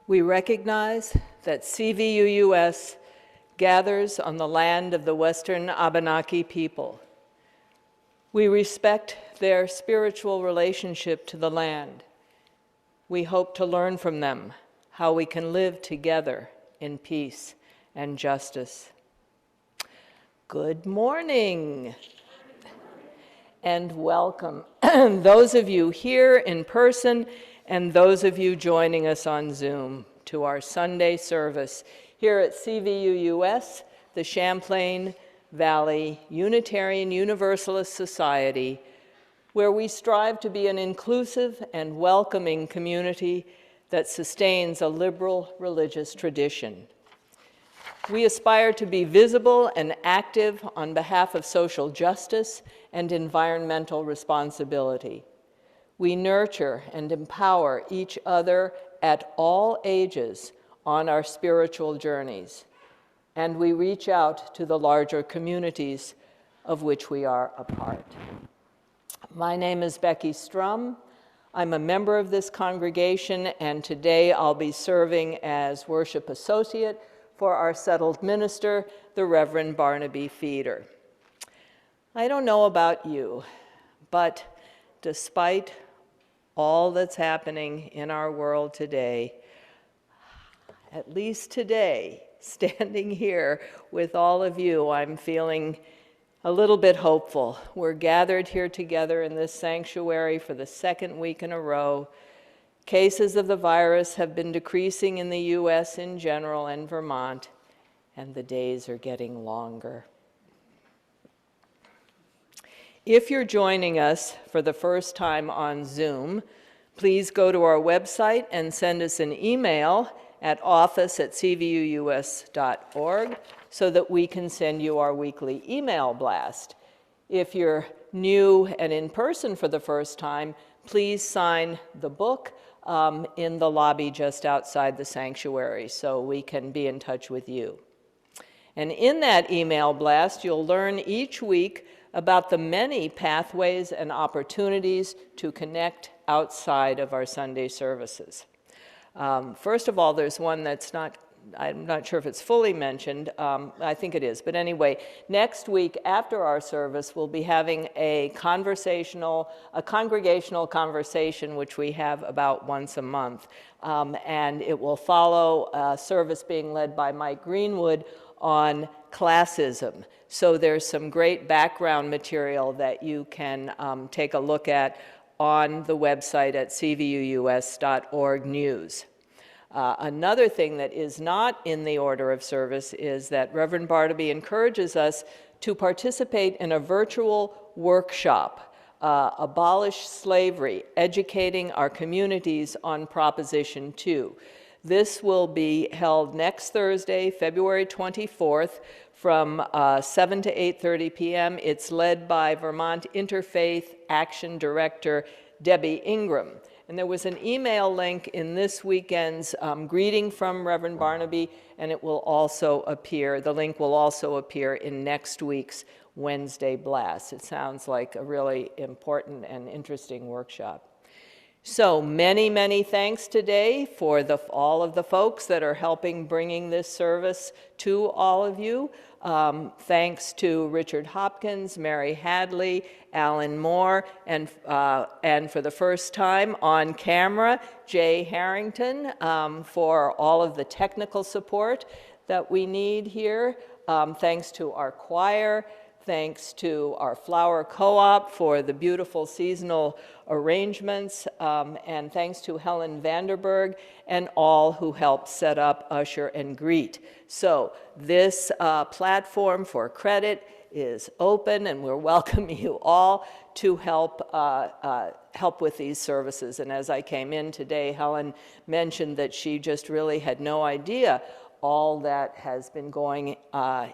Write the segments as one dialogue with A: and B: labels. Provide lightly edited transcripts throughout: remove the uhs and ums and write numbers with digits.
A: We recognize that CVUUS gathers on the land of the Western Abenaki people. We respect their spiritual relationship to the land. We hope to learn from them how we can live together in peace and justice. Good morning and welcome. Those of you here in person and those of you joining us on Zoom to our Sunday service here at CVUUS, the Champlain Valley Unitarian Universalist Society, where we strive to be an inclusive and welcoming community that sustains a liberal religious tradition. We aspire to be visible and active on behalf of social justice and environmental responsibility. We nurture and empower each other at all ages on our spiritual journeys, and we reach out to the larger communities of which we are a part. My name is Becky Strum. I'm a member of this congregation, and today I'll be serving as worship associate for our settled minister, the Reverend Barnaby Feeder. I don't know about you, but despite all that's happening in our world today, at least today, standing here with all of you, I'm feeling a little bit hopeful. We're gathered here together in this sanctuary for the second week in a row. Cases of the virus have been decreasing in the U.S. in general and Vermont, and the days are getting longer. If you're joining us for the first time on Zoom, please go to our website and send us an email at office@cvuus.org so that we can send you our weekly email blast. If you're new and in person for the first time, please sign the book in the lobby just outside the sanctuary so we can be in touch with you. And in that email blast, you'll learn each week about the many pathways and opportunities to connect outside of our Sunday services. First of all, there's one that's I'm not sure if it's fully mentioned. I think it is. But anyway, next week after our service, we'll be having a congregational conversation, which we have about once a month. And it will follow a service being led by Mike Greenwood on classism. So there's some great background material that you can take a look at on the website at cvuus.org news. Another thing that is not in the order of service is that Reverend Barnaby encourages us to participate in a virtual workshop, Abolish Slavery, Educating Our Communities on Proposition 2. This will be held next Thursday, February 24th, from 7 to 8:30 p.m. It's led by Vermont Interfaith Action Director Debbie Ingram. And there was an email link in this weekend's greeting from Reverend Barnaby, and it will also appear, the link will also appear in next week's Wednesday blast. It sounds like a really important and interesting workshop. So many, many thanks today for all of the folks that are helping bringing this service to all of you. Thanks to Richard Hopkins, Mary Hadley, Alan Moore, and for the first time on camera, Jay Harrington, for all of the technical support that we need here. Thanks to our choir. Thanks to our flower co-op for the beautiful seasonal arrangements, and thanks to Helen Vanderberg and all who helped set up, usher, and greet. So this platform for credit is open, and we're welcoming you all to help with these services. And as I came in today, Helen mentioned that she just really had no idea all that has been going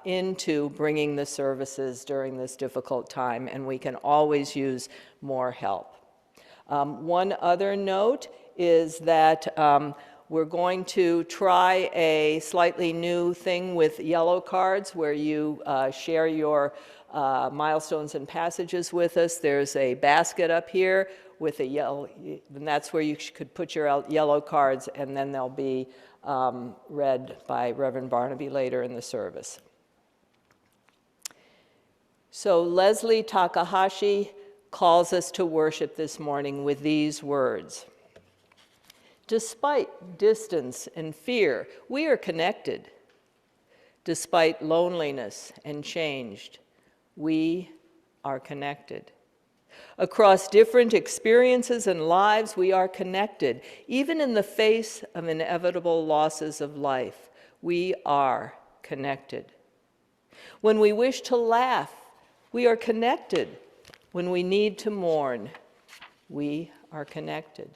A: into bringing the services during this difficult time, and we can always use more help. One other note is that we're going to try a slightly new thing with yellow cards where you share your milestones and passages with us. There's a basket up here with a yellow, and that's where you could put your yellow cards, and then they'll be read by Reverend Barnaby later in the service. So Leslie Takahashi calls us to worship this morning with these words. Despite distance and fear, we are connected. Despite loneliness and changed, we are connected. Across different experiences and lives, we are connected. Even in the face of inevitable losses of life, we are connected. When we wish to laugh, we are connected. When we need to mourn, we are connected.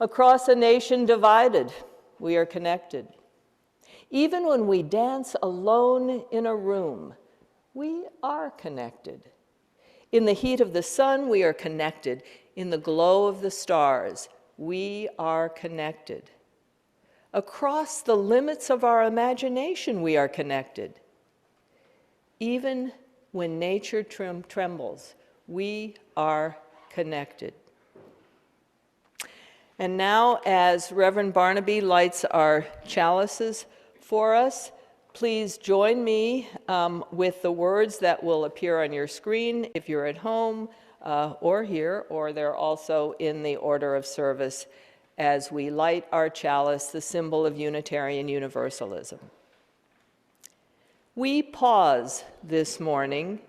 A: Across a nation divided, we are connected. Even when we dance alone in a room, we are connected. In the heat of the sun, we are connected. In the glow of the stars, we are connected. Across the limits of our imagination, we are connected. Even when nature trembles, we are connected. And now, as Reverend Barnaby lights our chalices for us, please join me with the words that will appear on your screen if you're at home or here, or they're also in the order of service as we light our chalice, the symbol of Unitarian Universalism. We pause this morning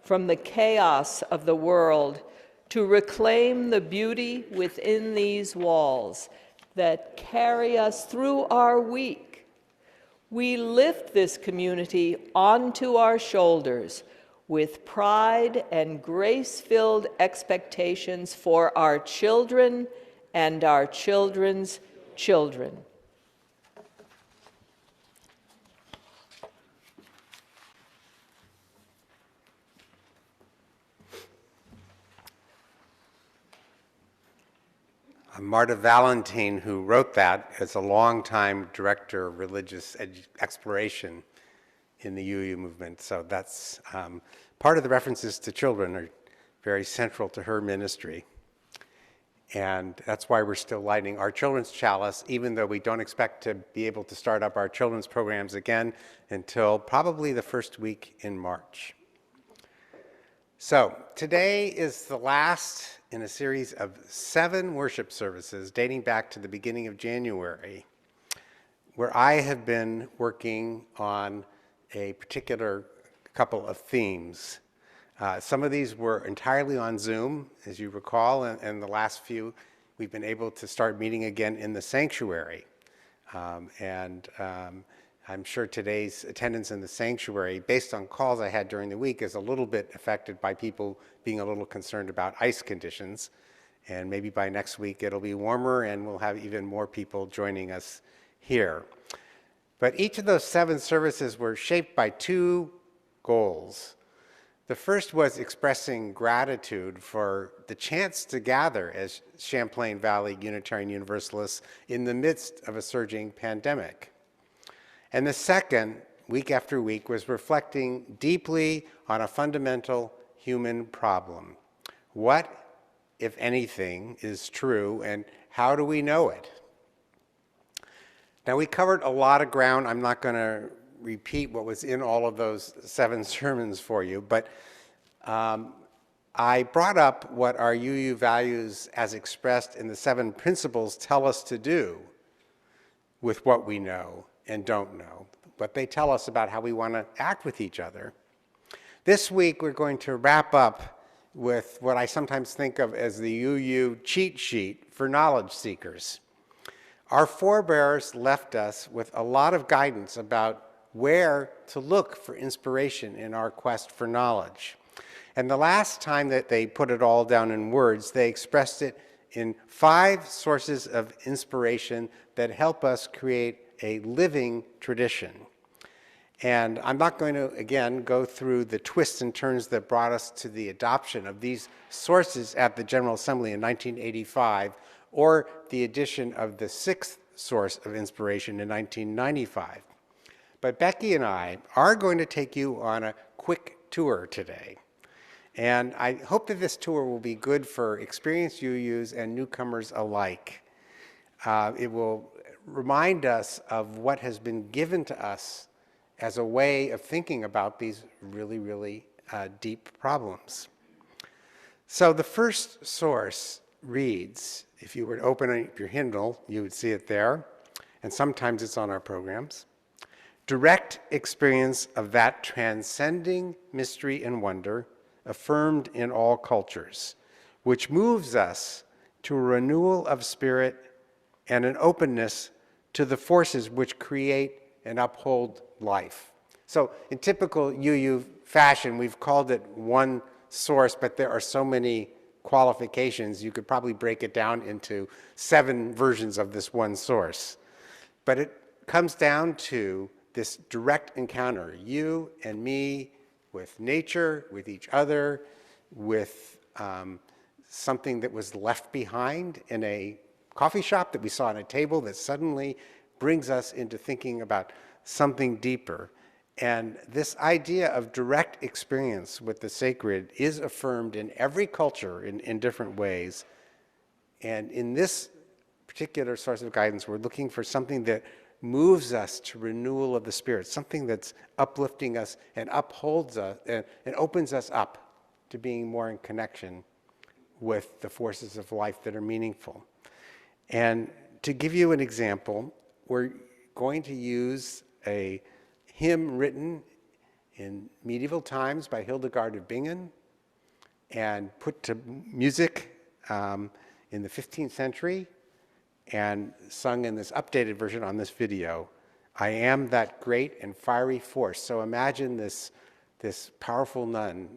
A: from the chaos of the world to reclaim the beauty within these walls that carry us through our week. We lift this community onto our shoulders with pride and grace-filled expectations for our children and our children's children.
B: Marta Valentine, who wrote that, is a longtime director of religious exploration in the UU movement. So that's part of the references to children are very central to her ministry. And that's why we're still lighting our children's chalice, even though we don't expect to be able to start up our children's programs again until probably the first week in March. So today is the last in a series of 7 worship services dating back to the beginning of January, where I have been working on a particular couple of themes. Some of these were entirely on Zoom, as you recall, and the last few we've been able to start meeting again in the sanctuary. I'm sure today's attendance in the sanctuary, based on calls I had during the week, is a little bit affected by people being a little concerned about ice conditions. And maybe by next week it'll be warmer and we'll have even more people joining us here. But each of those 7 services were shaped by 2 goals. The first was expressing gratitude for the chance to gather as Champlain Valley Unitarian Universalists in the midst of a surging pandemic. And the second, week after week, was reflecting deeply on a fundamental human problem. What, if anything, is true, and how do we know it? Now, we covered a lot of ground. I'm not going to repeat what was in all of those 7 sermons for you, but I brought up what our UU values as expressed in the 7 principles tell us to do with what we know and don't know, what they tell us about how we want to act with each other. This week, we're going to wrap up with what I sometimes think of as the UU cheat sheet for knowledge seekers. Our forebears left us with a lot of guidance about where to look for inspiration in our quest for knowledge. And the last time that they put it all down in words, they expressed it in 5 sources of inspiration that help us create a living tradition. And I'm not going to, again, go through the twists and turns that brought us to the adoption of these sources at the General Assembly in 1985, or the addition of the 6th source of inspiration in 1995. But Becky and I are going to take you on a quick tour today. And I hope that this tour will be good for experienced UUs and newcomers alike. It will remind us of what has been given to us as a way of thinking about these really, really deep problems. So the first source reads, if you were to open up your Hindle, you would see it there, and sometimes it's on our programs. Direct experience of that transcending mystery and wonder affirmed in all cultures, which moves us to a renewal of spirit and an openness to the forces which create and uphold life. So in typical UU fashion, we've called it one source, but there are so many qualifications, you could probably break it down into 7 versions of this one source. But it comes down to this direct encounter, you and me, with nature, with each other, with something that was left behind in a coffee shop that we saw on a table that suddenly brings us into thinking about something deeper. And this idea of direct experience with the sacred is affirmed in every culture in different ways. And in this particular source of guidance, we're looking for something that moves us to renewal of the spirit, something that's uplifting us and upholds us and opens us up to being more in connection with the forces of life that are meaningful. And to give you an example, we're going to use a hymn written in medieval times by Hildegard of Bingen and put to music in the 15th century and sung in this updated version on this video. I am that great and fiery force. So imagine this powerful nun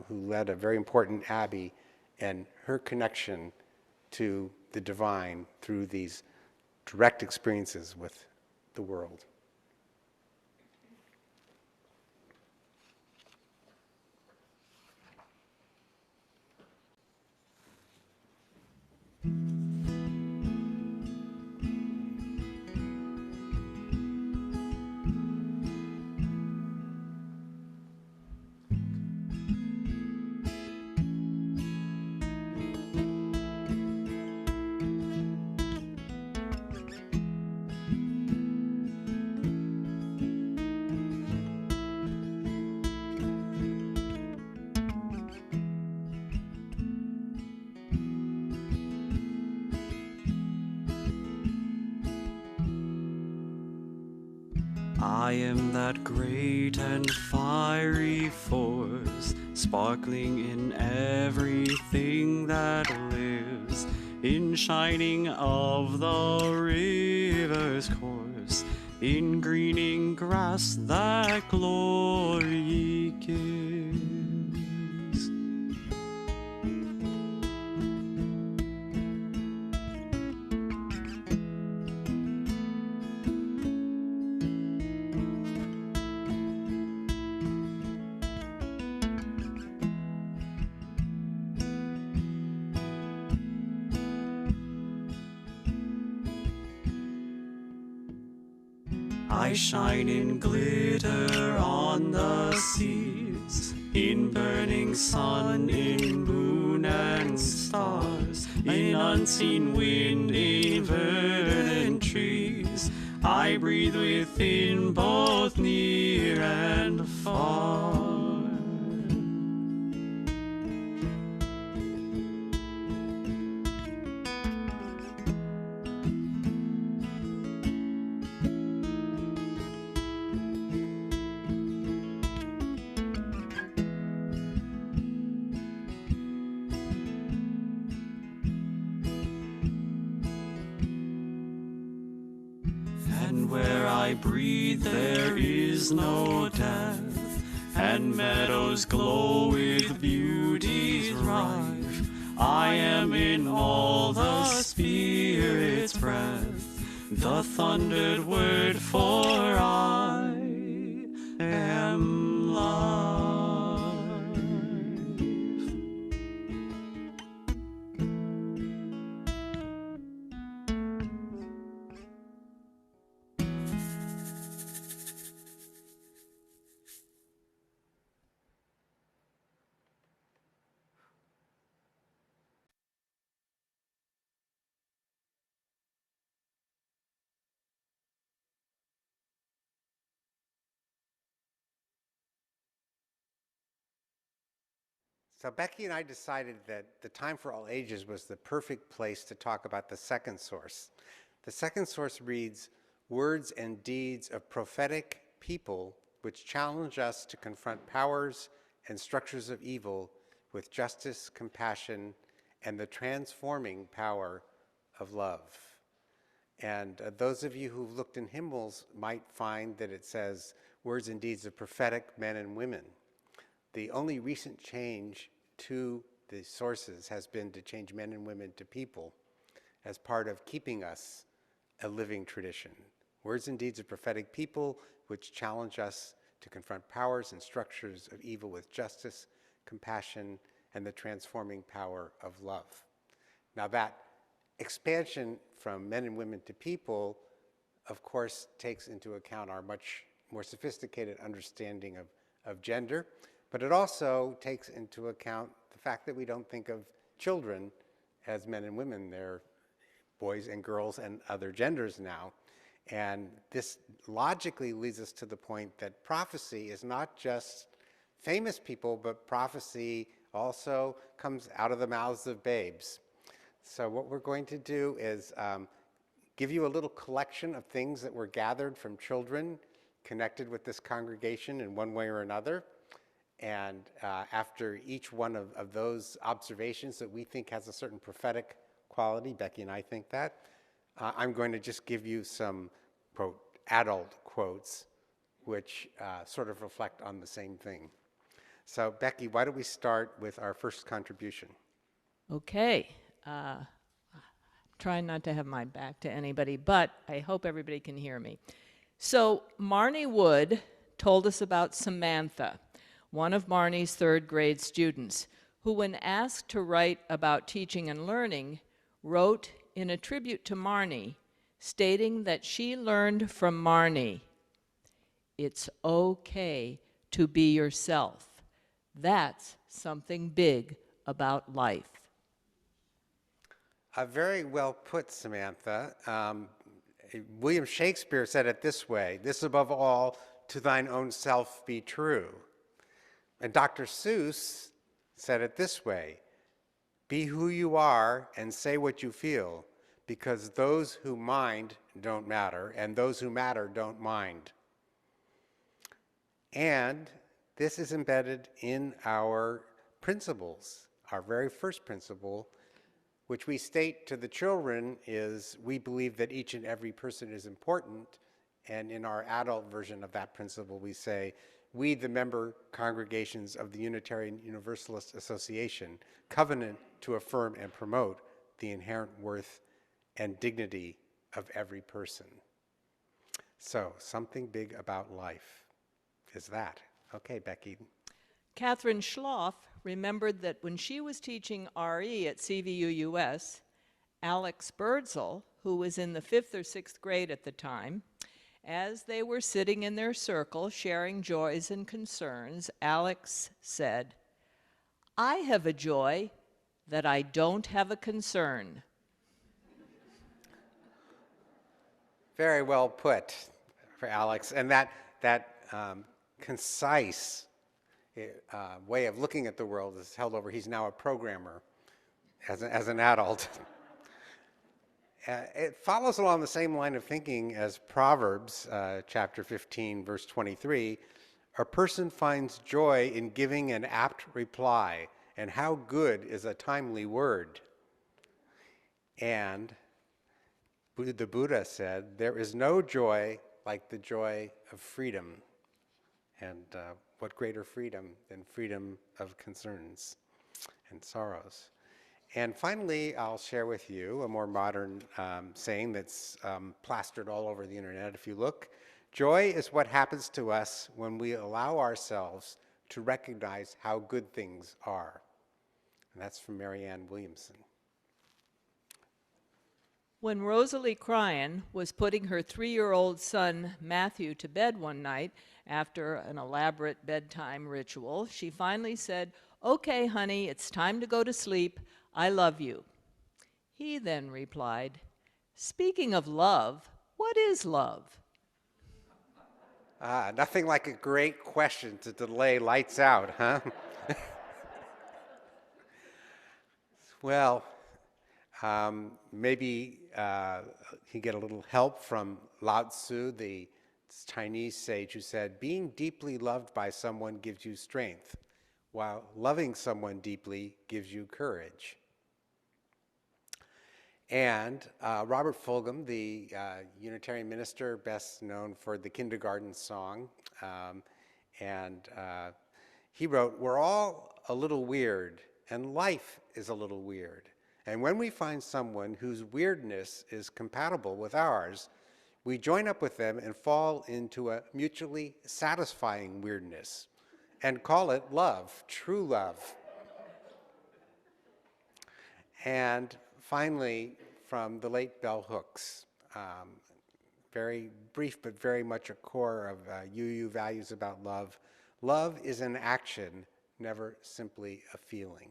B: who led a very important abbey and her connection to the divine through these direct experiences with the world.
C: I am that great and fiery force, sparkling in everything that lives, in shining of the river's course, in greening grass that glory gives. I shine in glitter on the seas, in burning sun, in moon and stars, in unseen wind, in verdant trees. I breathe within both near and far. And where I breathe there is no death, and meadows glow with beauty's rife. I am in all the Spirit's breath, the thundered word, for I am life.
B: So Becky and I decided that the Time for All Ages was the perfect place to talk about the second source. The second source reads, "Words and deeds of prophetic people which challenge us to confront powers and structures of evil with justice, compassion, and the transforming power of love." And those of you who've looked in hymnals might find that it says, "Words and deeds of prophetic men and women." The only recent change to the sources has been to change men and women to people as part of keeping us a living tradition. Words and deeds of prophetic people which challenge us to confront powers and structures of evil with justice, compassion, and the transforming power of love. Now that expansion from men and women to people, of course, takes into account our much more sophisticated understanding of gender, but it also takes into account the fact that we don't think of children as men and women. They're boys and girls and other genders now. And this logically leads us to the point that prophecy is not just famous people, but prophecy also comes out of the mouths of babes. So what we're going to do is give you a little collection of things that were gathered from children connected with this congregation in one way or another. And after each one of those observations that we think has a certain prophetic quality, Becky and I think that, I'm going to just give you some, quote, adult quotes, which sort of reflect on the same thing. So Becky, why don't we start with our first contribution?
A: Okay. Trying not to have my back to anybody, but I hope everybody can hear me. So Marnie Wood told us about Samantha, one of Marnie's third grade students, who when asked to write about teaching and learning, wrote in a tribute to Marnie, stating that she learned from Marnie, "It's okay to be yourself. That's something big about life."
B: Very well put, Samantha. William Shakespeare said it this way, "This above all, to thine own self be true." And Dr. Seuss said it this way, "Be who you are and say what you feel, because those who mind don't matter, and those who matter don't mind." And this is embedded in our principles. Our very first principle, which we state to the children, is we believe that each and every person is important. And in our adult version of that principle, we say, we, the member congregations of the Unitarian Universalist Association, covenant to affirm and promote the inherent worth and dignity of every person. So, something big about life is that. Okay, Becky.
A: Catherine Schloff remembered that when she was teaching RE at CVUUS, Alex Birdsall, who was in the 5th or 6th grade at the time, as they were sitting in their circle sharing joys and concerns, Alex said, "I have a joy that I don't have a concern."
B: Very well put for Alex. And that concise way of looking at the world is held over. He's now a programmer as an adult. It follows along the same line of thinking as Proverbs chapter 15, verse 23. "A person finds joy in giving an apt reply, and how good is a timely word." And the Buddha said, "There is no joy like the joy of freedom." And what greater freedom than freedom of concerns and sorrows? And finally, I'll share with you a more modern saying that's plastered all over the internet if you look. "Joy is what happens to us when we allow ourselves to recognize how good things are." And that's from Marianne Williamson.
A: When Rosalie Cryan was putting her 3-year-old son Matthew to bed one night after an elaborate bedtime ritual, she finally said, "Okay, honey, it's time to go to sleep. I love you." He then replied, "Speaking of love, what is love?"
B: Nothing like a great question to delay lights out, huh? Well, maybe he get a little help from Lao Tzu, the Chinese sage, who said, being deeply loved by someone gives you strength, while loving someone deeply gives you courage. And Robert Fulghum, the Unitarian minister, best known for the kindergarten song, he wrote, we're all a little weird, and life is a little weird. And when we find someone whose weirdness is compatible with ours, we join up with them and fall into a mutually satisfying weirdness and call it love, true love. And finally, from the late Bell Hooks, very brief but very much a core of UU values about love. Love is an action, never simply a feeling.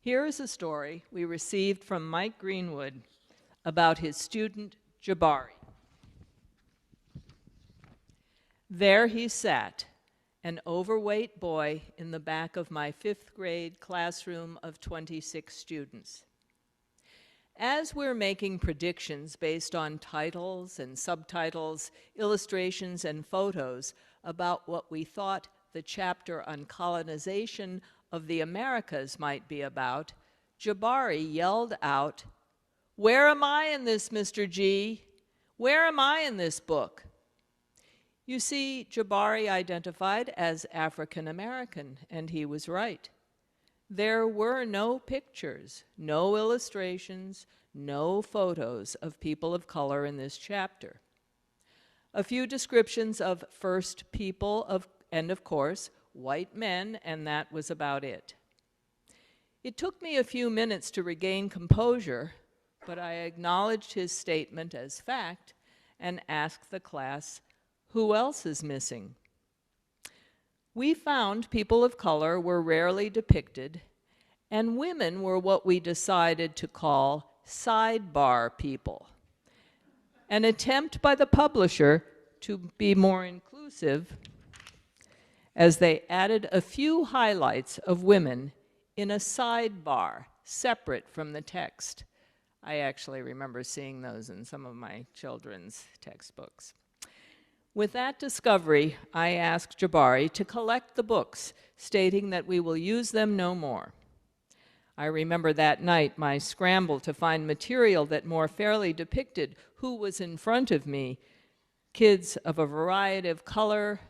A: Here is a story we received from Mike Greenwood about his student, Jabari. There he sat, an overweight boy in the back of my 5th grade classroom of 26 students. As we're making predictions based on titles and subtitles, illustrations and photos about what we thought the chapter on colonization of the Americas might be about, Jabari yelled out, "Where am I in this, Mr. G? Where am I in this book?" You see, Jabari identified as African American, and he was right. There were no pictures, no illustrations, no photos of people of color in this chapter. A few descriptions of first people and of course, white men, and that was about it. It took me a few minutes to regain composure, but I acknowledged his statement as fact and asked the class, who else is missing? We found people of color were rarely depicted, and women were what we decided to call sidebar people, an attempt by the publisher to be more inclusive as they added a few highlights of women in a sidebar separate from the text. I actually remember seeing those in some of my children's textbooks. With that discovery, I asked Jabari to collect the books, stating that we will use them no more. I remember that night my scramble to find material that more fairly depicted who was in front of me, kids of a variety of color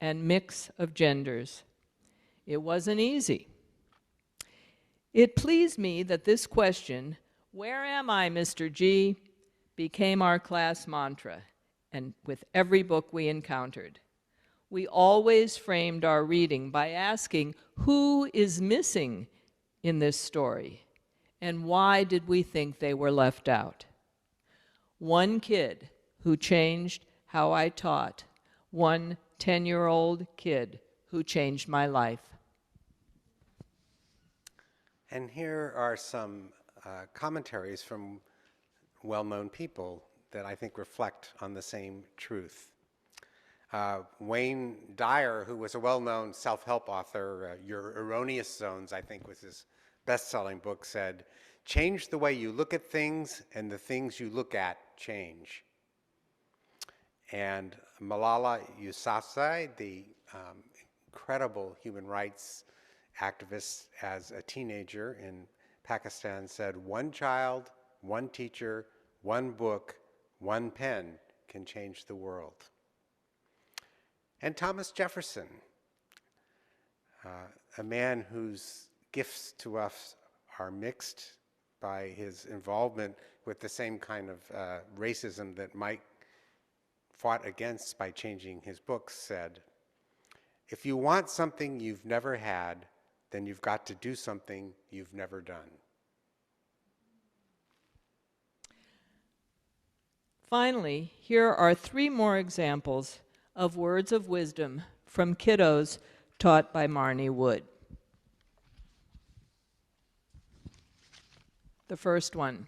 A: and mix of genders. It wasn't easy. It pleased me that this question, "Where am I, Mr. G?" became our class mantra, and with every book we encountered. We always framed our reading by asking, who is missing in this story, and why did we think they were left out? One kid who changed how I taught, one 10-year-old kid who changed my life.
B: And here are some commentaries from well-known people that I think reflect on the same truth. Wayne Dyer, who was a well-known self-help author, Your Erroneous Zones, I think was his best-selling book, said, "Change the way you look at things, and the things you look at change." And Malala Yousafzai, the incredible human rights activist as a teenager in Pakistan, said, "One child, one teacher, one book, one pen can change the world." And Thomas Jefferson, a man whose gifts to us are mixed by his involvement with the same kind of racism that Mike fought against by changing his books, said, "If you want something you've never had, then you've got to do something you've never done."
A: Finally, here are 3 more examples of words of wisdom from Kiddos taught by Marnie Wood. The first one.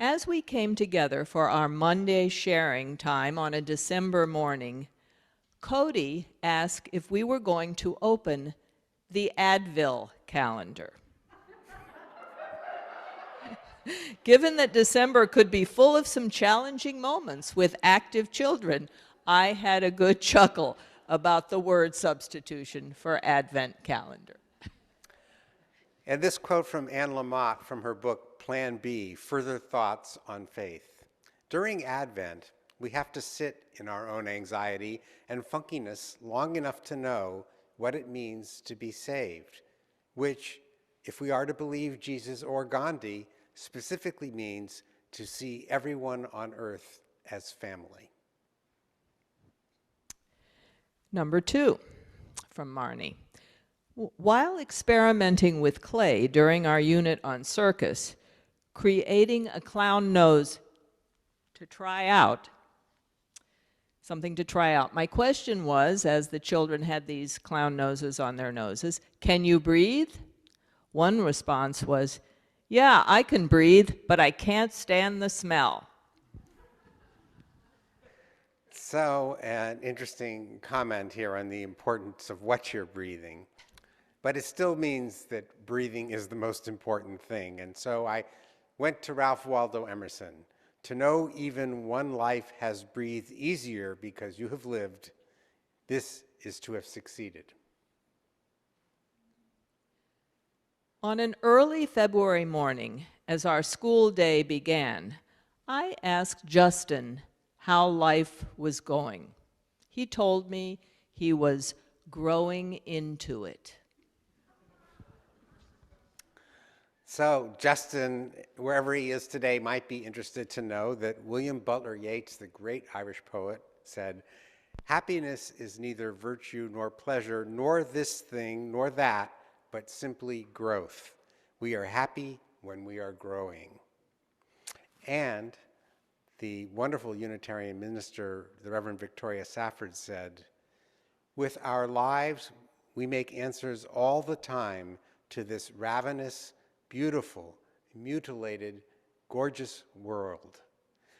A: As we came together for our Monday sharing time on a December morning, Cody asked if we were going to open the Advil calendar. Given that December could be full of some challenging moments with active children, I had a good chuckle about the word substitution for Advent calendar.
B: And this quote from Anne Lamott from her book, Plan B, Further Thoughts on Faith. During Advent, we have to sit in our own anxiety and funkiness long enough to know what it means to be saved, which, if we are to believe Jesus or Gandhi, specifically means to see everyone on earth as family.
A: Number 2, from Marnie. While experimenting with clay during our unit on circus, creating a clown nose to try out, something to try out. My question was, as the children had these clown noses on their noses, can you breathe? One response was, yeah, I can breathe, but I can't stand the smell.
B: So, an interesting comment here on the importance of what you're breathing. But it still means that breathing is the most important thing. And so I went to Ralph Waldo Emerson. To know even one life has breathed easier because you have lived, this is to have succeeded.
A: On an early February morning, as our school day began, I asked Justin how life was going. He told me he was growing into it.
B: So Justin, wherever he is today, might be interested to know that William Butler Yeats, the great Irish poet, said, "Happiness is neither virtue nor pleasure, nor this thing nor that, but simply growth. We are happy when we are growing." And the wonderful Unitarian minister, the Reverend Victoria Safford, said, "With our lives, we make answers all the time to this ravenous, beautiful, mutilated, gorgeous world.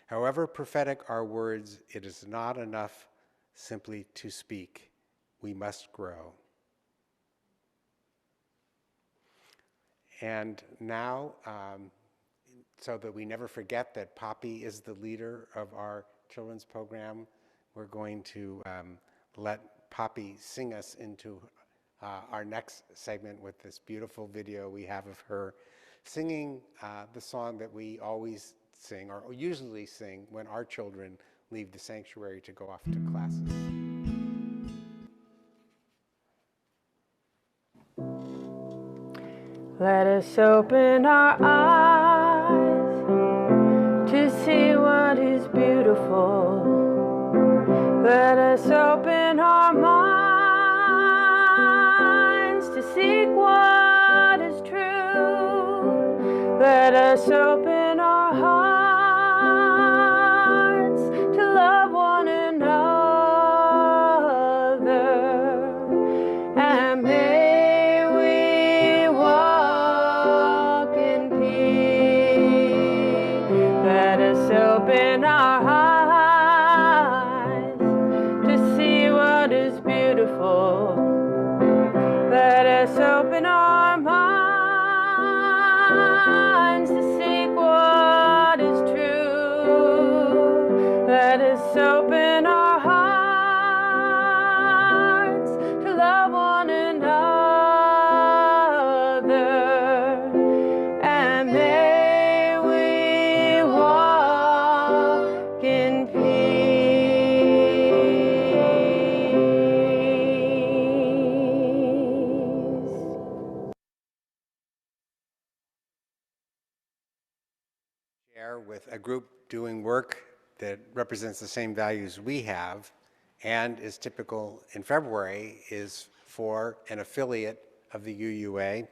B: However prophetic our words, it is not enough simply to speak. We must grow." And now, so that we never forget that Poppy is the leader of our children's program, we're going to let Poppy sing us into our next segment with this beautiful video we have of her singing the song that we always sing, or usually sing, when our children leave the sanctuary to go off to classes.
D: Let us open our eyes to see what is beautiful. Let us open our minds to seek what is true. Let us open our hearts to love one another, and may we walk in peace. Let us open our eyes to see what is beautiful. Let us open our minds to seek what is true. Let us open our hearts to love one another, and may we walk in peace.
B: Share with a group doing work that represents the same values we have, and is typical in February, is for an affiliate of the UUA,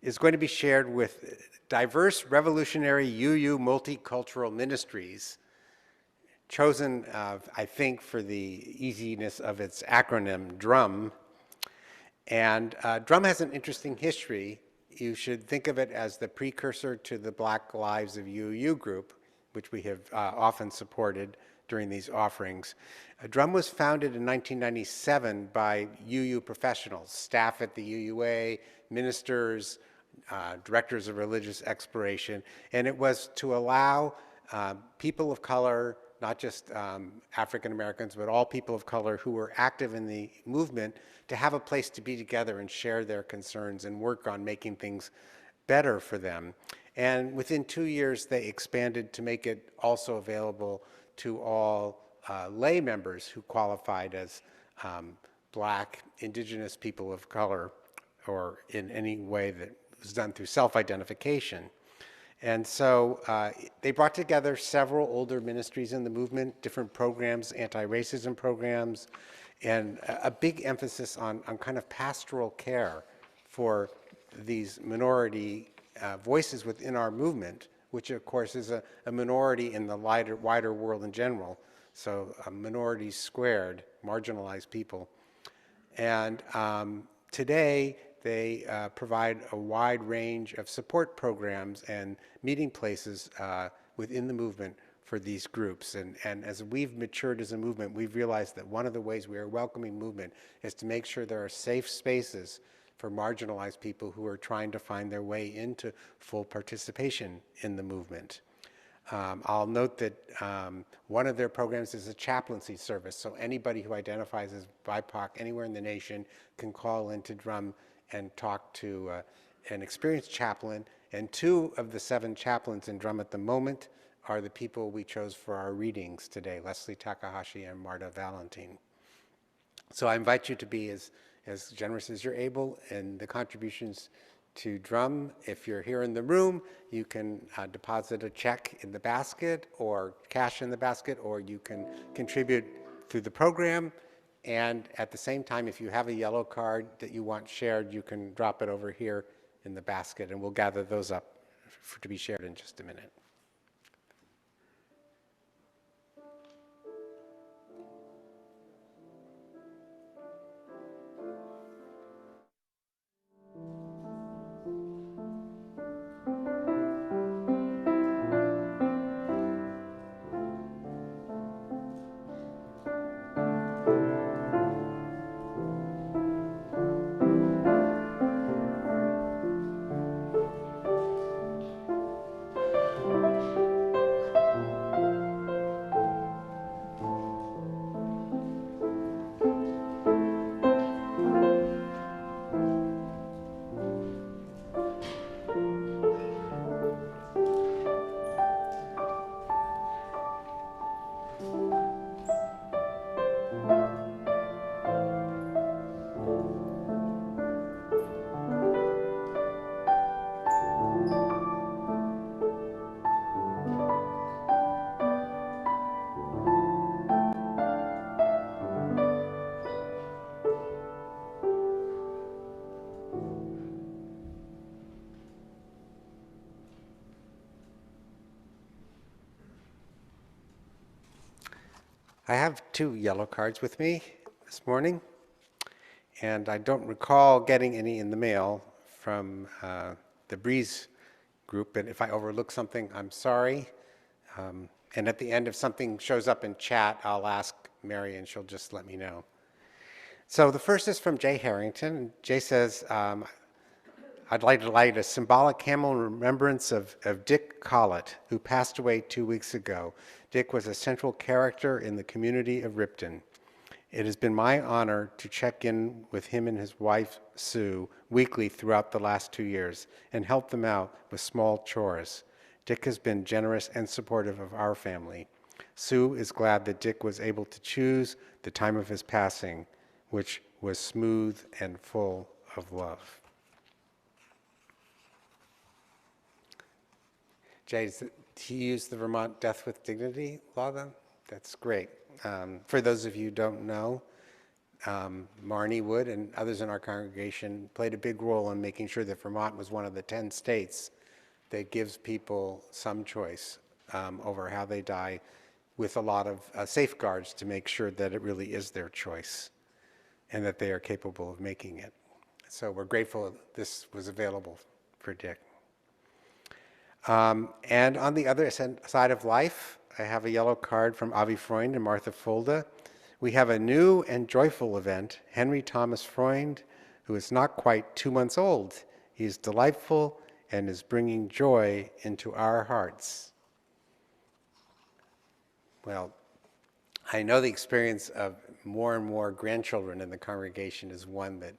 B: is going to be shared with diverse revolutionary UU multicultural ministries, chosen, I think, for the easiness of its acronym, DRUM. And DRUM has an interesting history. You should think of it as the precursor to the Black Lives of UU group, which we have often supported during these offerings. Drum was founded in 1997 by UU professionals, staff at the UUA, ministers, directors of religious exploration, and it was to allow people of color, not just African Americans, but all people of color who were active in the movement, to have a place to be together and share their concerns and work on making things better for them. And within 2 years, they expanded to make it also available to all lay members who qualified as Black, Indigenous people of color, or in any way that was done through self-identification. And so they brought together several older ministries in the movement, different programs, anti-racism programs, and a big emphasis on kind of pastoral care for these minority voices within our movement, which of course is a minority in the wider world in general. So minorities squared, marginalized people. And today, they provide a wide range of support programs and meeting places within the movement for these groups. And as we've matured as a movement, we've realized that one of the ways we are a welcoming movement is to make sure there are safe spaces for marginalized people who are trying to find their way into full participation in the movement. I'll note that one of their programs is a chaplaincy service, so anybody who identifies as BIPOC anywhere in the nation can call into Drum and talk to an experienced chaplain. And 2 of the 7 chaplains in Drum at the moment are the people we chose for our readings today, Leslie Takahashi and Marta Valentin. So I invite you to be as generous as you're able in the contributions to Drum. If you're here in the room, you can deposit a check in the basket or cash in the basket, or you can contribute through the program. And at the same time, if you have a yellow card that you want shared, you can drop it over here in the basket, and we'll gather those up to be shared in just a minute. I have 2 yellow cards with me this morning, and I don't recall getting any in the mail from the Breeze group, and if I overlook something, I'm sorry. And at the end, if something shows up in chat, I'll ask Mary, and she'll just let me know. So the first is from Jay Harrington. Jay says, I'd like to light a symbolic candle in remembrance of Dick Collett, who passed away 2 weeks ago. Dick was a central character in the community of Ripton. It has been my honor to check in with him and his wife, Sue, weekly throughout the last 2 years and help them out with small chores. Dick has been generous and supportive of our family. Sue is glad that Dick was able to choose the time of his passing, which was smooth and full of love. Jay, he used the Vermont Death with Dignity law then? That's great. For those of you who don't know, Marnie Wood and others in our congregation played a big role in making sure that Vermont was one of the 10 states that gives people some choice over how they die, with a lot of safeguards to make sure that it really is their choice and that they are capable of making it. So we're grateful this was available for Dick. And on the other side of life, I have a yellow card from Avi Freund and Martha Fulda. We have a new and joyful event, Henry Thomas Freund, who is not quite 2 months old. He is delightful and is bringing joy into our hearts. Well, I know the experience of more and more grandchildren in the congregation is one that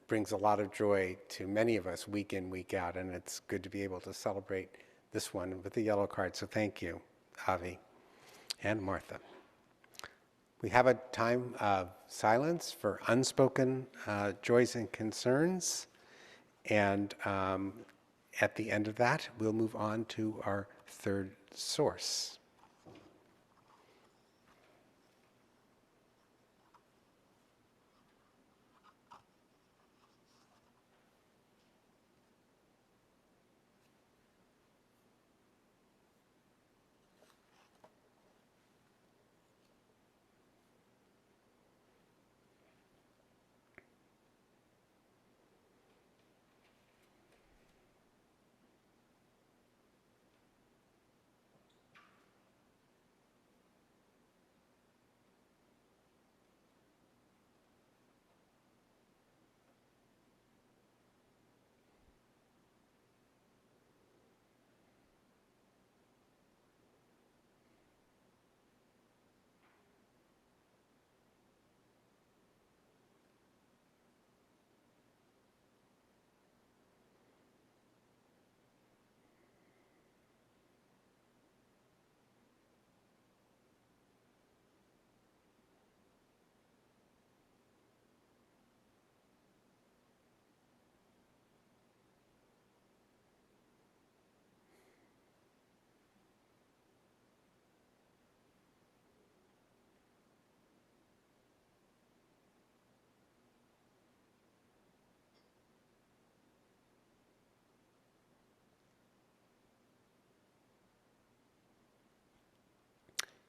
B: brings a lot of joy to many of us week in, week out, and it's good to be able to celebrate this one with the yellow card. So thank you, Avi and Martha. We have a time of silence for unspoken joys and concerns, and at the end of that, we'll move on to our third source.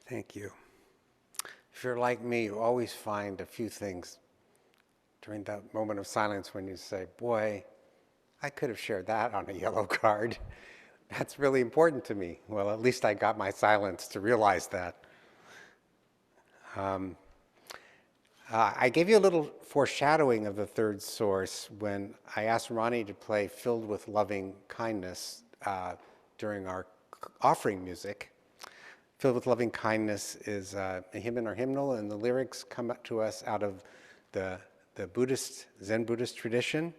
B: Thank you. If you're like me, you always find a few things during that moment of silence when you say, boy, I could have shared that on a yellow card. That's really important to me. Well, at least I got my silence to realize that. I gave you a little foreshadowing of the third source when I asked Ronnie to play Filled with Loving Kindness during our offering music. Filled with Loving Kindness is a hymn in our hymnal, and the lyrics come to us out of the Buddhist, Zen Buddhist tradition.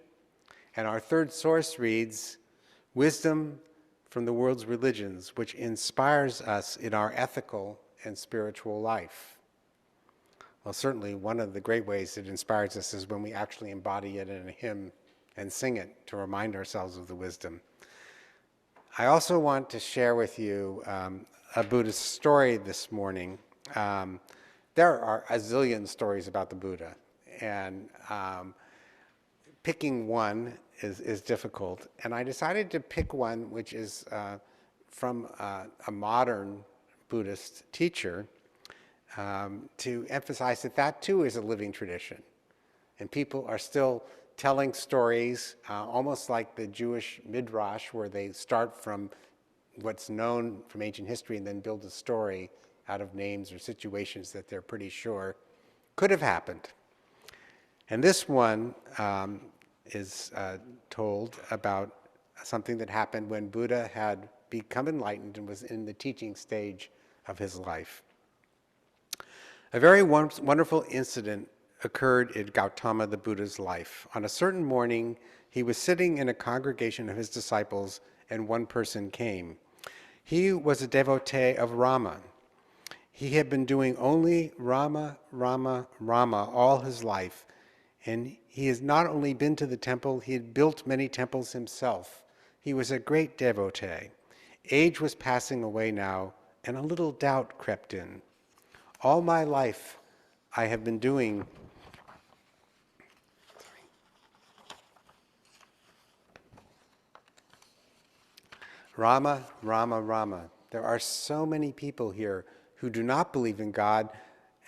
B: And our third source reads, wisdom from the world's religions, which inspires us in our ethical and spiritual life. Well, certainly one of the great ways it inspires us is when we actually embody it in a hymn and sing it to remind ourselves of the wisdom. I also want to share with you a Buddhist story this morning. There are a zillion stories about the Buddha, and picking one is difficult. And I decided to pick one which is from a modern Buddhist teacher to emphasize that that too is a living tradition. And people are still telling stories, almost like the Jewish midrash, where they start from what's known from ancient history and then build a story out of names or situations that they're pretty sure could have happened. And this one is told about something that happened when Buddha had become enlightened and was in the teaching stage of his life. A very wonderful incident occurred in Gautama the Buddha's life. On a certain morning, he was sitting in a congregation of his disciples, and one person came. He was a devotee of Rama. He had been doing only Rama, Rama, Rama all his life, and he has not only been to the temple, he had built many temples himself. He was a great devotee. Age was passing away now, and a little doubt crept in. All my life, I have been doing Rama, Rama, Rama. There are so many people here who do not believe in God,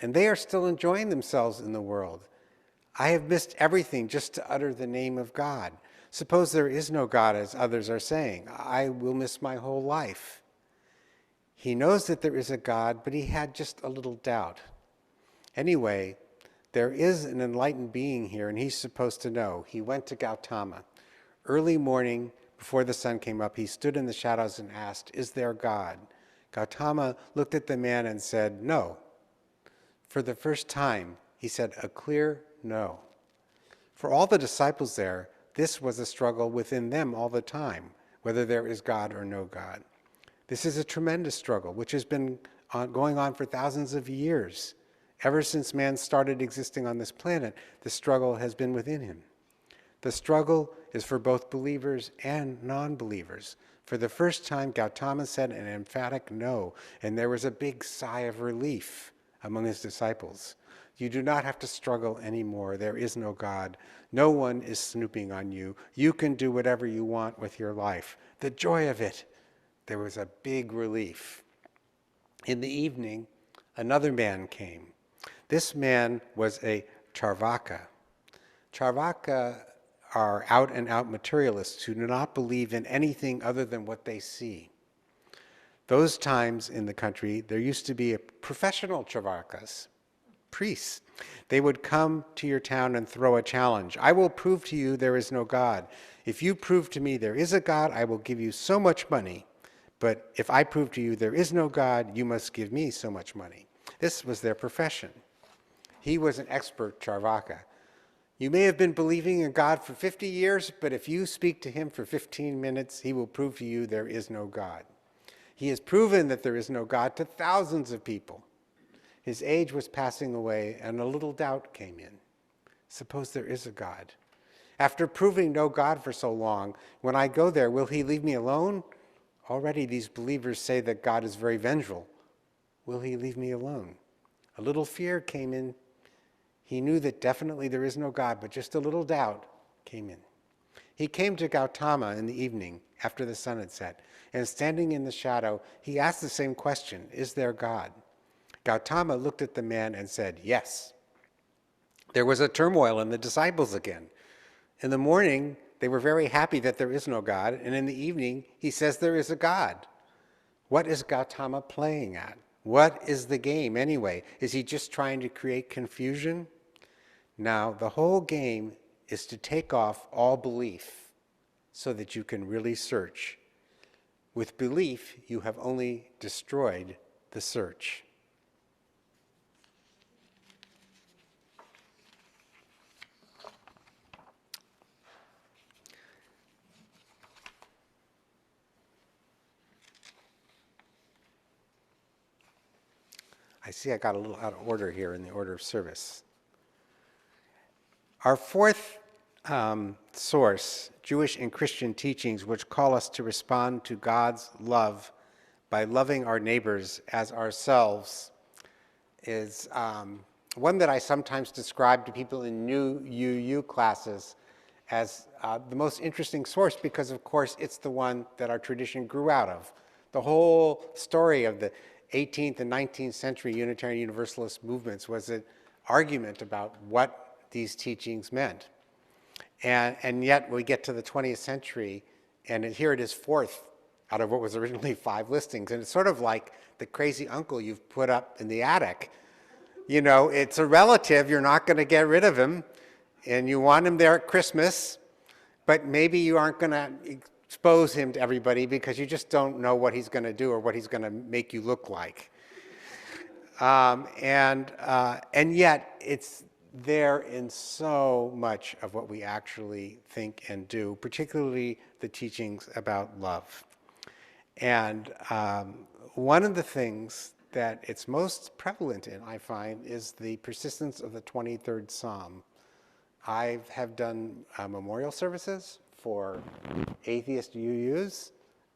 B: and they are still enjoying themselves in the world. I have missed everything just to utter the name of God. Suppose there is no God, as others are saying. I will miss my whole life. He knows that there is a God, but he had just a little doubt. Anyway, there is an enlightened being here, and he's supposed to know. He went to Gautama. Early morning, before the sun came up, he stood in the shadows and asked, "Is there God?" Gautama looked at the man and said, "No." For the first time, he said a clear no. For all the disciples there, this was a struggle within them all the time, whether there is God or no God. This is a tremendous struggle, which has been going on for thousands of years. Ever since man started existing on this planet, the struggle has been within him. The struggle is for both believers and non-believers. For the first time, Gautama said an emphatic no, and there was a big sigh of relief among his disciples. You do not have to struggle anymore. There is no God. No one is snooping on you. You can do whatever you want with your life. The joy of it. There was a big relief. In the evening, another man came. This man was a Charvaka. Charvaka are out-and-out materialists who do not believe in anything other than what they see. Those times in the country, there used to be professional Charvakas, priests. They would come to your town and throw a challenge. I will prove to you there is no God. If you prove to me there is a God, I will give you so much money. But if I prove to you there is no God, you must give me so much money. This was their profession. He was an expert Charvaka. You may have been believing in God for 50 years, but if you speak to him for 15 minutes, he will prove to you there is no God. He has proven that there is no God to thousands of people. His age was passing away, and a little doubt came in. Suppose there is a God. After proving no God for so long, when I go there, will he leave me alone? Already these believers say that God is very vengeful. Will he leave me alone? A little fear came in. He knew that definitely there is no God, but just a little doubt came in. He came to Gautama in the evening after the sun had set, and standing in the shadow, he asked the same question, "Is there God?" Gautama looked at the man and said, "Yes." There was a turmoil in the disciples again. In the morning, they were very happy that there is no God, and in the evening, he says there is a God. What is Gautama playing at? What is the game anyway? Is he just trying to create confusion? Now, the whole game is to take off all belief so that you can really search. With belief, you have only destroyed the search. I see I got a little out of order here in the order of service. Our fourth source, Jewish and Christian teachings, which call us to respond to God's love by loving our neighbors as ourselves, is one that I sometimes describe to people in new UU classes as the most interesting source because, of course, it's the one that our tradition grew out of. The whole story of the 18th and 19th century Unitarian Universalist movements was an argument about what these teachings meant. And yet we get to the 20th century, and here it is fourth out of what was originally 5 listings. And it's sort of like the crazy uncle you've put up in the attic. You know, it's a relative, you're not going to get rid of him, and you want him there at Christmas, but maybe you aren't going to expose him to everybody because you just don't know what he's going to do or what he's going to make you look like. And yet it's there in so much of what we actually think and do, particularly the teachings about love. And one of the things that it's most prevalent in, I find, is the persistence of the 23rd Psalm. I have done memorial services for atheist UUs,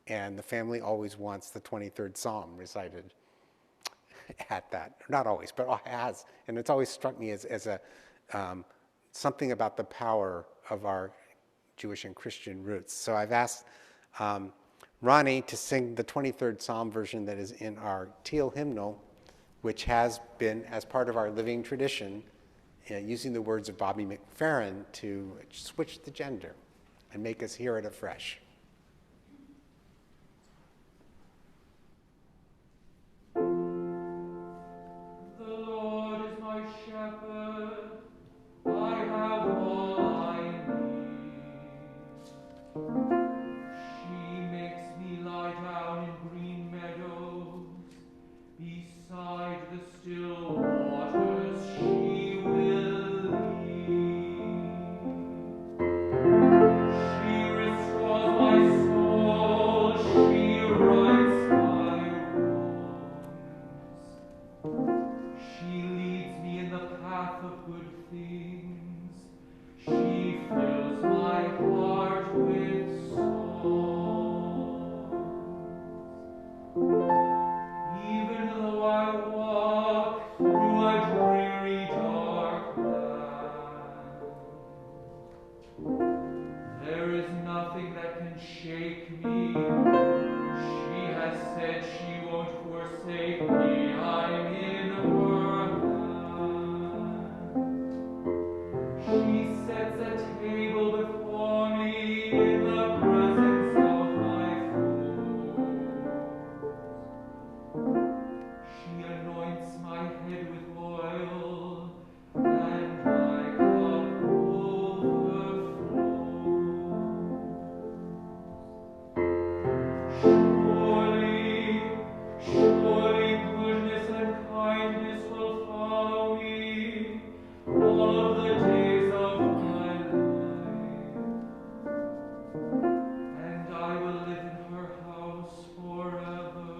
B: and the family always wants the 23rd Psalm recited at that. Not always, but has. And it's always struck me as a something about the power of our Jewish and Christian roots. So I've asked Ronnie to sing the 23rd Psalm version that is in our teal hymnal, which has been, as part of our living tradition, using the words of Bobby McFerrin to switch the gender and make us hear it afresh.
E: forsake me. She has said she won't forsake me. I'm in her hand. She sets a table before me in the presence of my foes. She anoints my head with oil, and my cup overflows. Surely goodness and kindness will follow me all of the days of my life, and I will live in her house forever,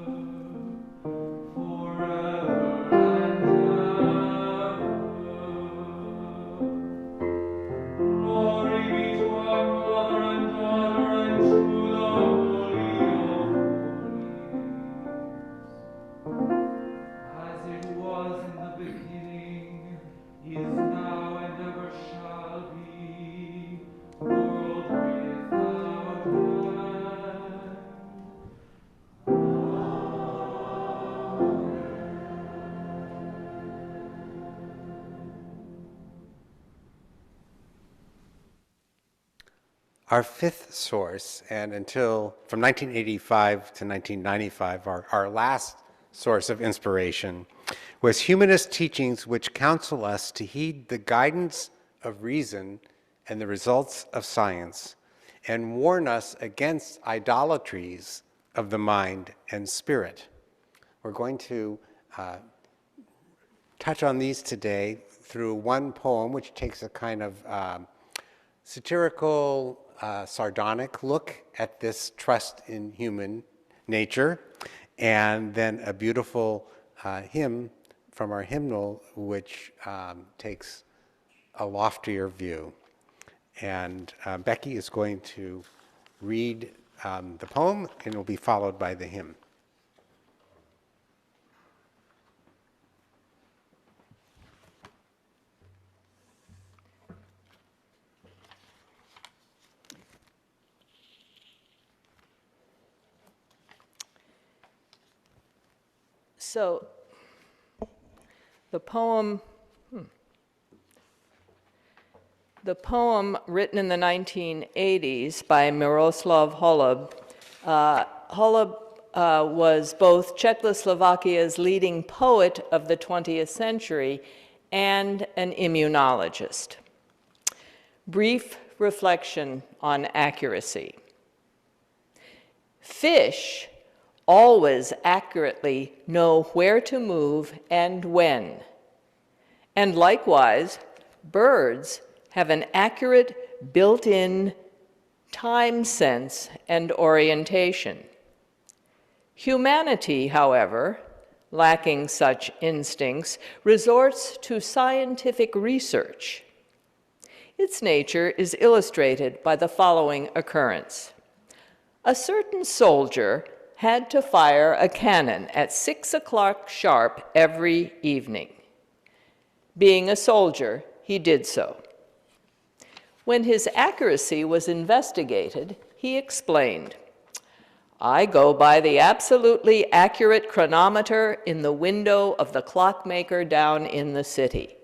E: forever and ever. Glory be to our Mother and Daughter and to the Holy of Holies, as it was in the beginning, is now, and ever shall be, world without end.
B: Our fifth source, and until from 1985 to 1995, our last source of inspiration, was humanist teachings which counsel us to heed the guidance of reason and the results of science, and warn us against idolatries of the mind and spirit. We're going to touch on these today through one poem which takes a kind of satirical, sardonic look at this trust in human nature, and then a beautiful hymn from our hymnal which takes a loftier view. And Becky is going to read the poem, and it will be followed by the hymn.
A: So the poem written in the 1980s by Miroslav Holub. Holub was both Czechoslovakia's leading poet of the 20th century and an immunologist. Brief reflection on accuracy. Fish always accurately know where to move and when. And likewise, birds have an accurate built-in time sense and orientation. Humanity, however, lacking such instincts, resorts to scientific research. Its nature is illustrated by the following occurrence. A certain soldier had to fire a cannon at 6 o'clock sharp every evening. Being a soldier, he did so. When his accuracy was investigated, he explained, "I go by the absolutely accurate chronometer in the window of the clockmaker down in the city.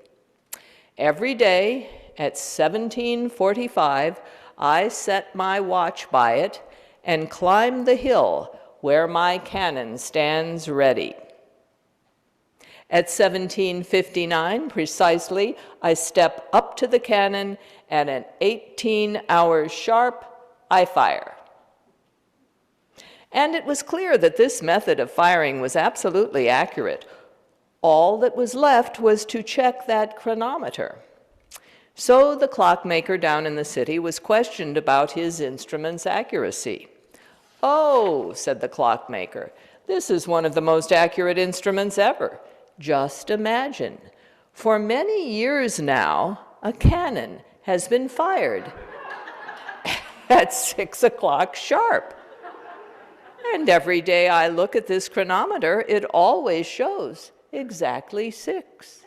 A: Every day at 17:45, I set my watch by it and climb the hill where my cannon stands ready. At 17:59 precisely, I step up to the cannon, and at 18 hours sharp, I fire." And it was clear that this method of firing was absolutely accurate. All that was left was to check that chronometer. So the clockmaker down in the city was questioned about his instrument's accuracy. "Oh," said the clockmaker, "this is one of the most accurate instruments ever. Just imagine, for many years now, a cannon has been fired at 6 o'clock sharp. And every day I look at this chronometer, it always shows exactly 6.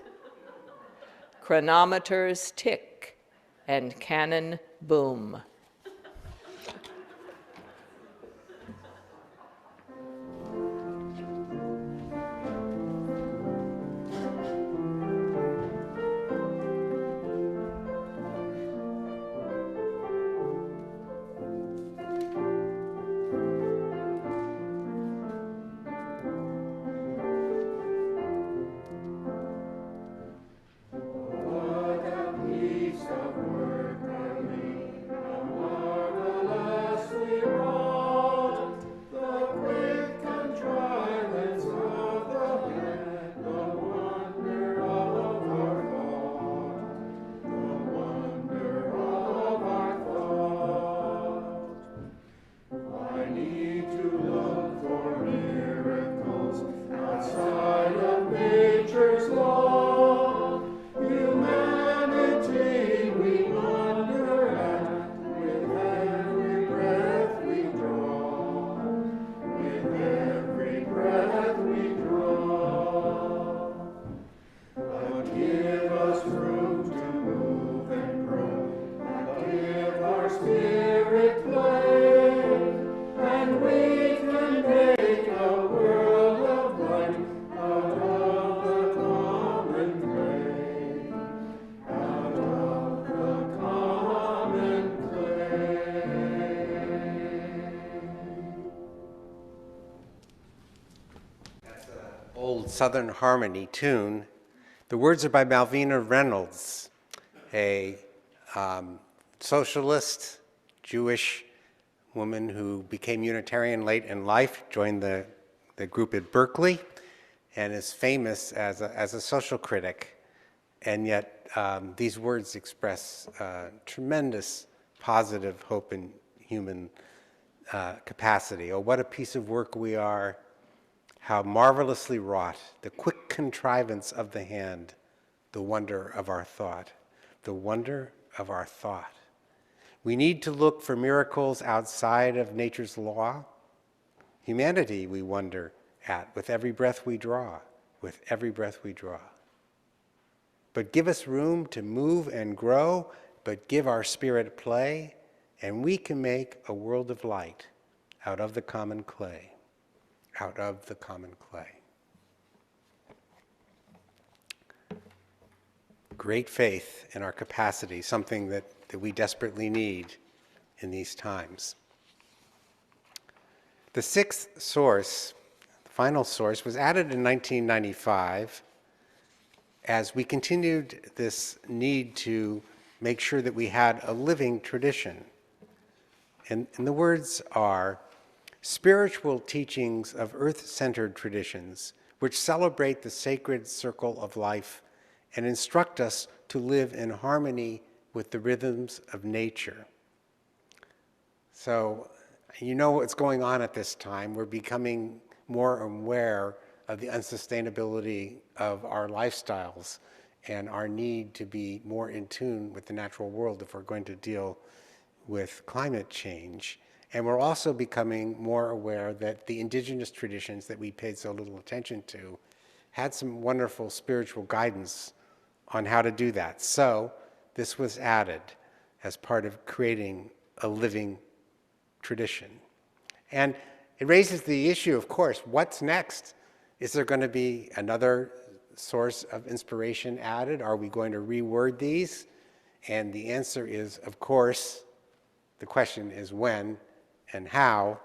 A: Chronometers tick and cannon boom."
B: old Southern Harmony tune. The words are by Malvina Reynolds, a socialist, Jewish woman who became Unitarian late in life, joined the group at Berkeley, and is famous as a social critic. And yet these words express tremendous positive hope in human capacity. Oh, what a piece of work we are, how marvelously wrought, the quick contrivance of the hand, the wonder of our thought, the wonder of our thought. We need to look for miracles outside of nature's law. Humanity we wonder at with every breath we draw, with every breath we draw. But give us room to move and grow, but give our spirit play, and we can make a world of light out of the common clay, out of the common clay. Great faith in our capacity, something that we desperately need in these times. The sixth source, the final source, was added in 1995 as we continued this need to make sure that we had a living tradition. And the words are, spiritual teachings of earth-centered traditions which celebrate the sacred circle of life and instruct us to live in harmony with the rhythms of nature. So, you know what's going on at this time. We're becoming more aware of the unsustainability of our lifestyles and our need to be more in tune with the natural world if we're going to deal with climate change. And we're also becoming more aware that the indigenous traditions that we paid so little attention to had some wonderful spiritual guidance on how to do that. So this was added as part of creating a living tradition. And it raises the issue, of course, what's next? Is there going to be another source of inspiration added? Are we going to reword these? And the answer is, of course. The question is when and how.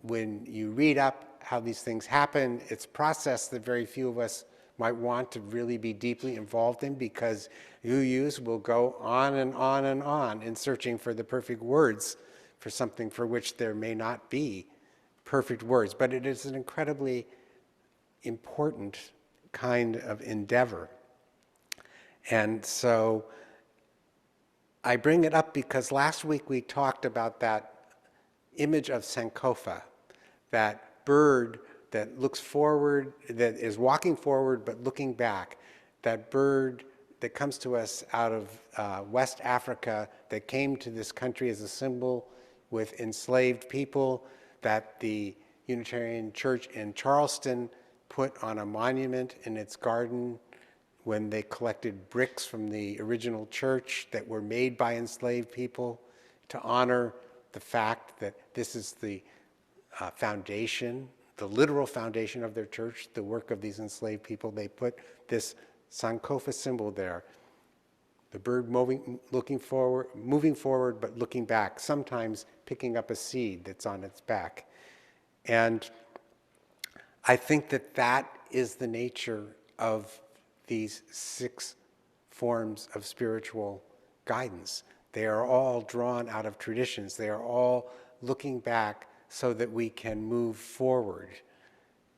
B: When you read up how these things happen, it's a process that very few of us might want to really be deeply involved in, because CVUUS will go on and on and on in searching for the perfect words for something for which there may not be perfect words. But it is an incredibly important kind of endeavor. And so I bring it up because last week we talked about that image of Sankofa, that bird that looks forward, that is walking forward but looking back, that bird that comes to us out of West Africa, that came to this country as a symbol with enslaved people, that the Unitarian Church in Charleston put on a monument in its garden when they collected bricks from the original church that were made by enslaved people to honor the fact that this is the foundation, the literal foundation of their church, the work of these enslaved people. They put this Sankofa symbol there. The bird moving forward but looking back, sometimes picking up a seed that's on its back. And I think that that is the nature of these 6 forms of spiritual guidance. They are all drawn out of traditions. They are all looking back so that we can move forward.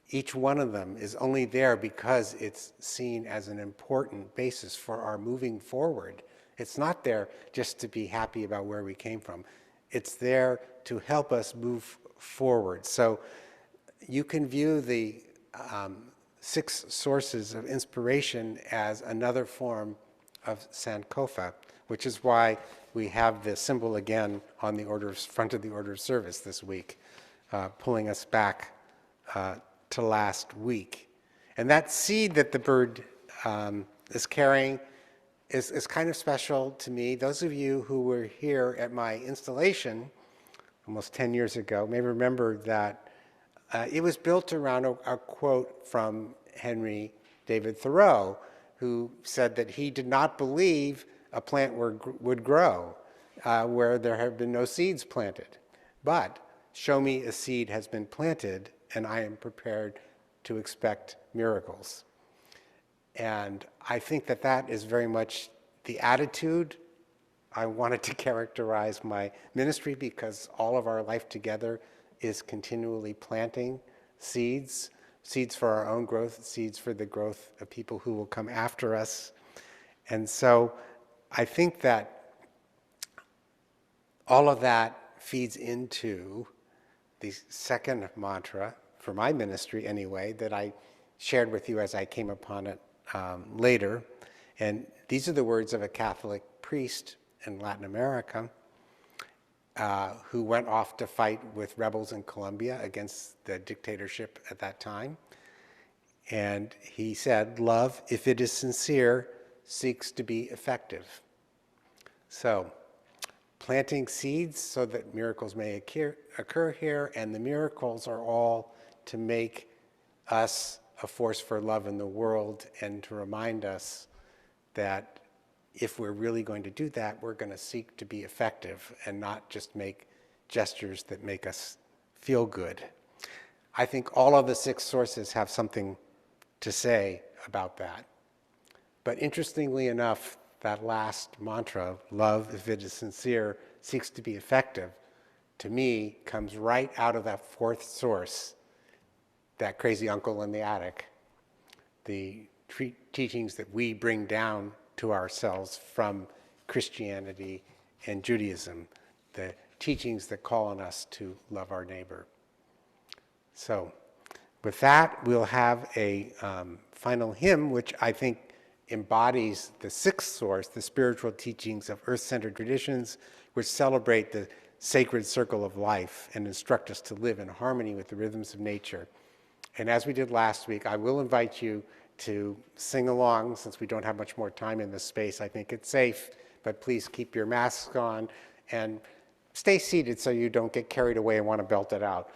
B: Each one of them is only there because it's seen as an important basis for our moving forward. It's not there just to be happy about where we came from. It's there to help us move forward. So you can view the 6 sources of inspiration as another form of Sankofa, which is why we have the symbol again on the front of the order of service this week, pulling us back to last week. And that seed that the bird is carrying is kind of special to me. Those of you who were here at my installation almost 10 years ago may remember that it was built around a quote from Henry David Thoreau, who said that he did not believe a plant would grow where there have been no seeds planted. But show me a seed has been planted and I am prepared to expect miracles. And I think that that is very much the attitude I wanted to characterize my ministry, because all of our life together is continually planting seeds, seeds for our own growth, seeds for the growth of people who will come after us. And so I think that all of that feeds into the second mantra, for my ministry anyway, that I shared with you as I came upon it later. And these are the words of a Catholic priest in Latin America who went off to fight with rebels in Colombia against the dictatorship at that time. And he said, "Love, if it is sincere, seeks to be effective." So, planting seeds so that miracles may occur here, and the miracles are all to make us a force for love in the world and to remind us that if we're really going to do that, we're going to seek to be effective and not just make gestures that make us feel good. I think all of the 6 sources have something to say about that. But interestingly enough, that last mantra, love, if it is sincere, seeks to be effective, to me comes right out of that 4th source, that crazy uncle in the attic, the teachings that we bring down to ourselves from Christianity and Judaism, the teachings that call on us to love our neighbor. So with that, we'll have a final hymn, which I think embodies the 6th source, the spiritual teachings of earth-centered traditions, which celebrate the sacred circle of life and instruct us to live in harmony with the rhythms of nature. And as we did last week, I will invite you to sing along, since we don't have much more time in this space. I think it's safe, but please keep your masks on and stay seated so you don't get carried away and want to belt it out.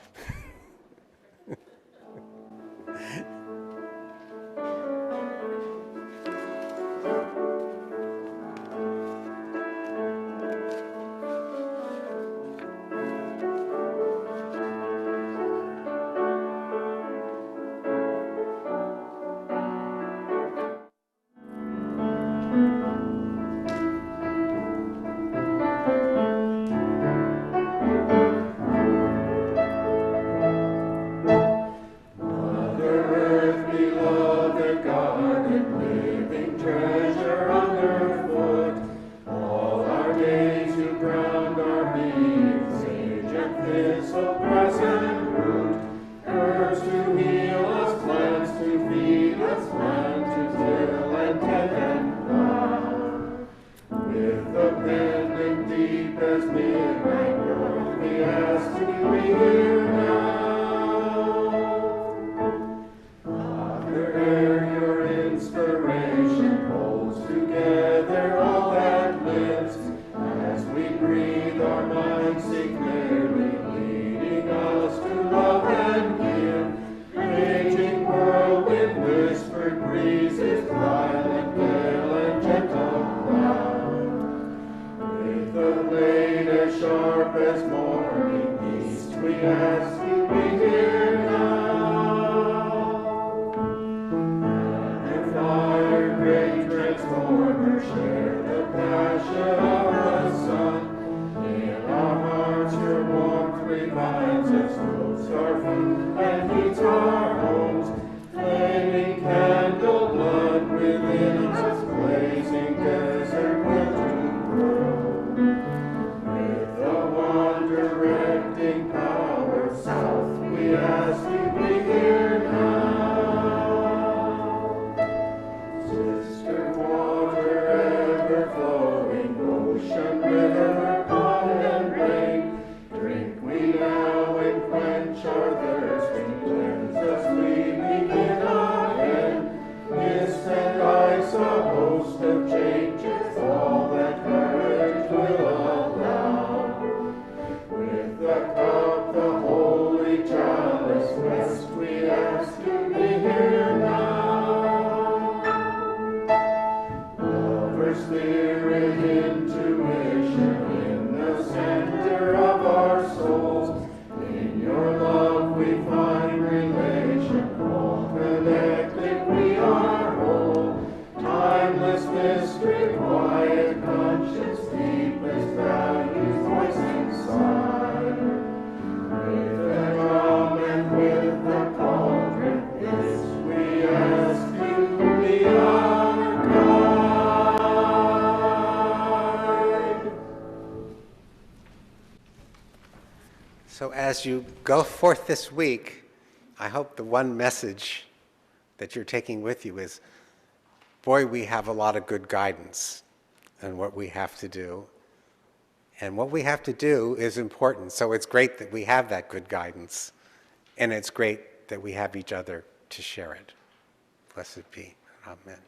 F: Center of our souls, in your love we find
B: So as you go forth this week, I hope the one message that you're taking with you is, boy, we have a lot of good guidance on what we have to do. And what we have to do is important. So it's great that we have that good guidance. And it's great that we have each other to share it. Blessed be. Amen.